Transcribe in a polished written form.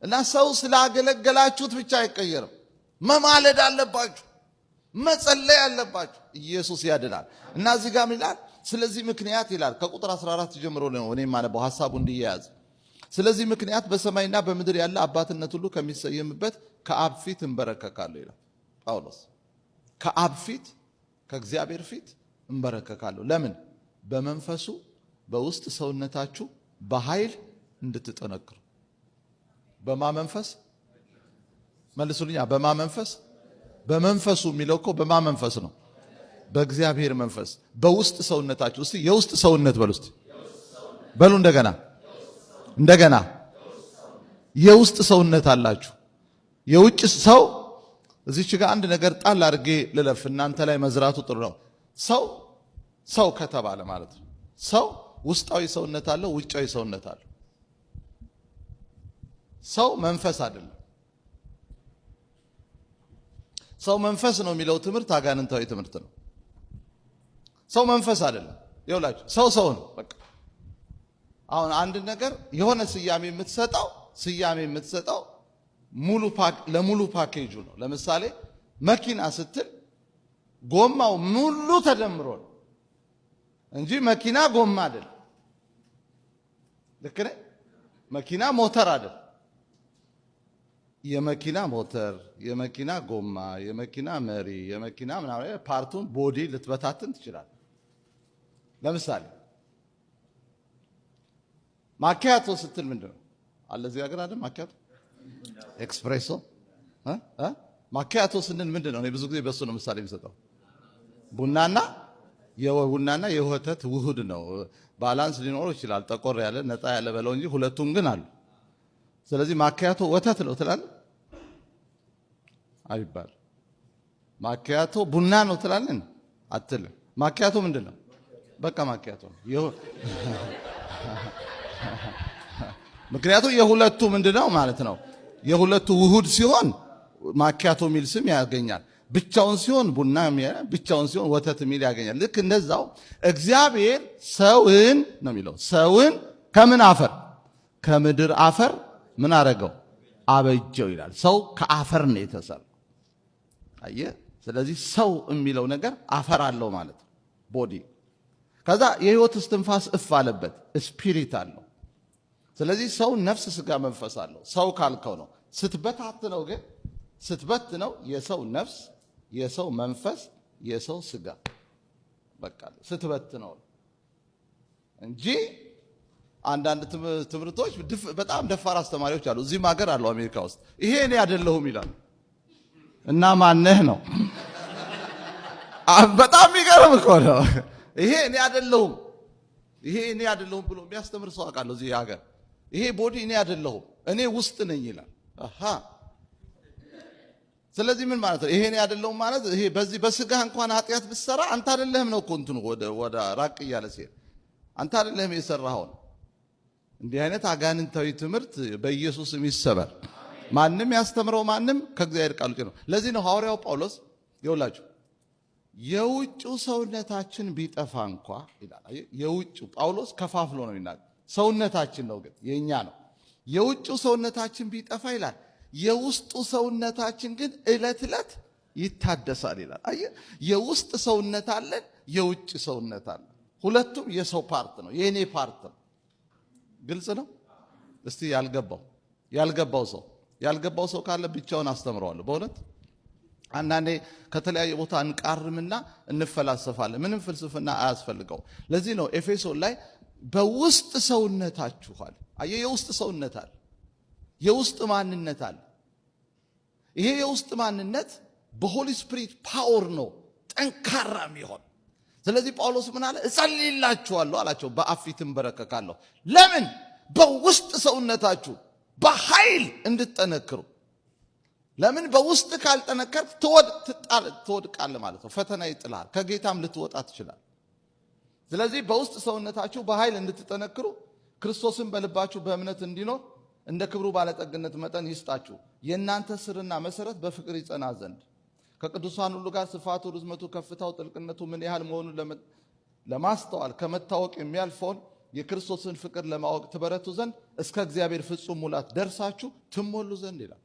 እና ሰው ስላገለገላችሁት ብቻ አይቀየርም። መማለድ አለባችሁ፣ መጸለይ አለባችሁ። ኢየሱስ ያድናል። እና እዚህ ጋር ይላል ስለዚህ ምክንያት ይላል ከቁጥር 14 ጀምሮ ነው እኔ ማነበው ሐሳቡ እንዲያያዝ። ስለዚህ ምክንያት በሰማይና በምድር ያለ አባትነት ሁሉ ከሚሰየምበት ከአብ ፊት እንበረከካለሁ ይላል ጳውሎስ። ከአብ ፊት ከእግዚአብሔር ፊት እንበረከካለሁ። ለምን? በመንፈሱ በውስጥ ሰውነታችሁ በኃይል እንድትጠነክሩ። በማ መንፈስ መልሱልኛ። በማ መንፈስ? በመንፈሱ የሚለው እኮ በማ መንፈስ ነው? በእግዚአብሔር መንፈስ በውስጥ ሰውነታችሁ። እስቲ የውስጥ ሰውነት በሉ እስቲ በሉ እንደገና የውስጥ ሰውነት አላችሁ። የውጭ ሰው እዚች ጋር አንድ ነገር ጣል አድርጌ ልለፍ፣ እናንተ ላይ መዝራቱ ጥሩ ነው። ሰው ከተባለ ማለት ነው ሰው ውስጣዊ ሰውነት አለው፣ ውጫዊ ሰውነት አለው። ሰው መንፈስ አይደለም። ሰው መንፈስ ነው የሚለው ትምህርት አጋንንታዊ ትምህርት ነው። ሰው መንፈስ አይደለም። ይኸውላችሁ ሰው ነው በቃ። አሁን አንድ ነገር የሆነ ስያሜ የምትሰጠው ለሙሉ ፓኬጁ ነው። ለምሳሌ መኪና ስትል ጎማው ሙሉ ተደምሮ ነው እንጂ መኪና ጎማ አይደለም። ልክ ነኝ? መኪና ሞተር አይደለም። የመኪና ሞተር፣ የመኪና ጎማ፣ የመኪና መሪ፣ የመኪና ምናምን ፓርቱን ቦዲ ልትበታትን ትችላለህ። ለምሳሌ ማኪያቶ ስትል ምንድነው አለ እዚህ ሀገር አይደል? ማኪያቶ ኤክስፕሬሶ ማኪያቶ ስንል ምንድነው? እኔ ብዙ ጊዜ በሱ ነው ምሳሌ የሚሰጠው። ቡናና የወተት ውህድ ነው። ባላንስ ሊኖረው ይችላል፣ ጠቆር ያለ ነጣ ያለ በለው እንጂ ሁለቱም ግን አሉ። ስለዚህ ማኪያቶ ወተት ነው ትላለህ አይባል። ማኪያቶ ቡና ነው ትላለህ አትልም። ማኪያቶ ምንድነው? በቃ ማኪያቶ ነው። ምክንያቱም የሁለቱ ምንድነው ማለት ነው። የሁለቱ ውህድ ሲሆን ማኪያቶ ሚል ስም ያገኛል። ብቻውን ሲሆን ቡና ብቻውን ሲሆን ወተት ሚል ያገኛል። ልክ እንደዛው እግዚአብሔር ሰውን ነው የሚለው። ሰውን ከምን አፈር? ከምድር አፈር ምን አረገው? አበጀው ይላል። ሰው ከአፈር ነው የተሰራው። አየህ። ስለዚህ ሰው የሚለው ነገር አፈር አለው ማለት ነው ቦዲ። ከዛ የህይወት እስትንፋስ እፍ አለበት፣ ስፒሪት አለው። ስለዚህ ሰው ነፍስ፣ ስጋ፣ መንፈስ አለው። ሰው ካልከው ነው። ስትበትነው የሰው ነፍስ፣ የሰው መንፈስ፣ የሰው ስጋ በቃ ስትበትነው እንጂ አንዳንድ ትምህርቶች በጣም ደፋር አስተማሪዎች አሉ። እዚህም ሀገር አሉ፣ አሜሪካ ውስጥ ይሄ እኔ አይደለሁም ይላል እና ማነህ ነው? በጣም ይገርም እኮ ነው። ይሄ እኔ አይደለሁም ብሎ የሚያስተምር ሰው አውቃለሁ እዚህ ሀገር። ይሄ ቦዲ እኔ አይደለሁም እኔ ውስጥ ነኝ ይላል። ስለዚህ ምን ማለት ነው? ይሄ እኔ አይደለሁም ማለት ይሄ በዚህ በስጋህ እንኳን ኃጢአት ብትሰራ አንተ አይደለህም ነው እኮ እንትኑ ወደ ራቅ እያለ ሲሄድ አንተ አይደለህም የሰራኸው። እንዲህ አይነት አጋንንታዊ ትምህርት በኢየሱስ ስም ይሰበር። ማንም ያስተምረው ማንም ከእግዚአብሔር ቃል ውጪ ነው። ለዚህ ነው ሐዋርያው ጳውሎስ ይኸውላችሁ የውጭው ሰውነታችን ቢጠፋ እንኳ ይላል። የውጭው ጳውሎስ ከፋፍሎ ነው ይናገር። ሰውነታችን ነው ግን የኛ ነው። የውጭው ሰውነታችን ቢጠፋ ይላል የውስጡ ሰውነታችን ግን ዕለት ዕለት ይታደሳል ይላል። አየህ፣ የውስጥ ሰውነት አለን፣ የውጭ ሰውነት አለን። ሁለቱም የሰው ፓርት ነው፣ የኔ ፓርት ነው። ግልጽ ነው። እስቲ ያልገባው ሰው ካለ ብቻውን አስተምረዋለሁ። በእውነት አንዳንዴ ከተለያየ ቦታ እንቃርምና እንፈላሰፋለን። ምንም ፍልስፍና አያስፈልገው። ለዚህ ነው ኤፌሶን ላይ በውስጥ ሰውነታችኋል። አየህ፣ የውስጥ ሰውነት አለ፣ የውስጥ ማንነት አለ። ይሄ የውስጥ ማንነት በሆሊ ስፒሪት ፓወር ነው ጠንካራ የሚሆን። ስለዚህ ጳውሎስ ምን አለ? እጸልይላችኋለሁ አላቸው፣ በአብ ፊት እንበረከካለሁ። ለምን? በውስጥ ሰውነታችሁ በኃይል እንድትጠነክሩ። ለምን? በውስጥ ካልጠነከርክ ትወድቃለህ ማለት ነው። ፈተና ይጥላል፣ ከጌታም ልትወጣ ትችላለህ። ስለዚህ በውስጥ ሰውነታችሁ በኃይል እንድትጠነክሩ ክርስቶስን በልባችሁ በእምነት እንዲኖር እንደ ክብሩ ባለጠግነት መጠን ይስጣችሁ። የእናንተ ስርና መሰረት በፍቅር ይጸና ዘንድ ከቅዱሳን ሁሉ ጋር ስፋቱ፣ ርዝመቱ፣ ከፍታው፣ ጥልቅነቱ ምን ያህል መሆኑን ለማስተዋል ከመታወቅ የሚያልፈውን የክርስቶስን ፍቅር ለማወቅ ትበረቱ ዘንድ እስከ እግዚአብሔር ፍጹም ሙላት ደርሳችሁ ትሞሉ ዘንድ ይላል።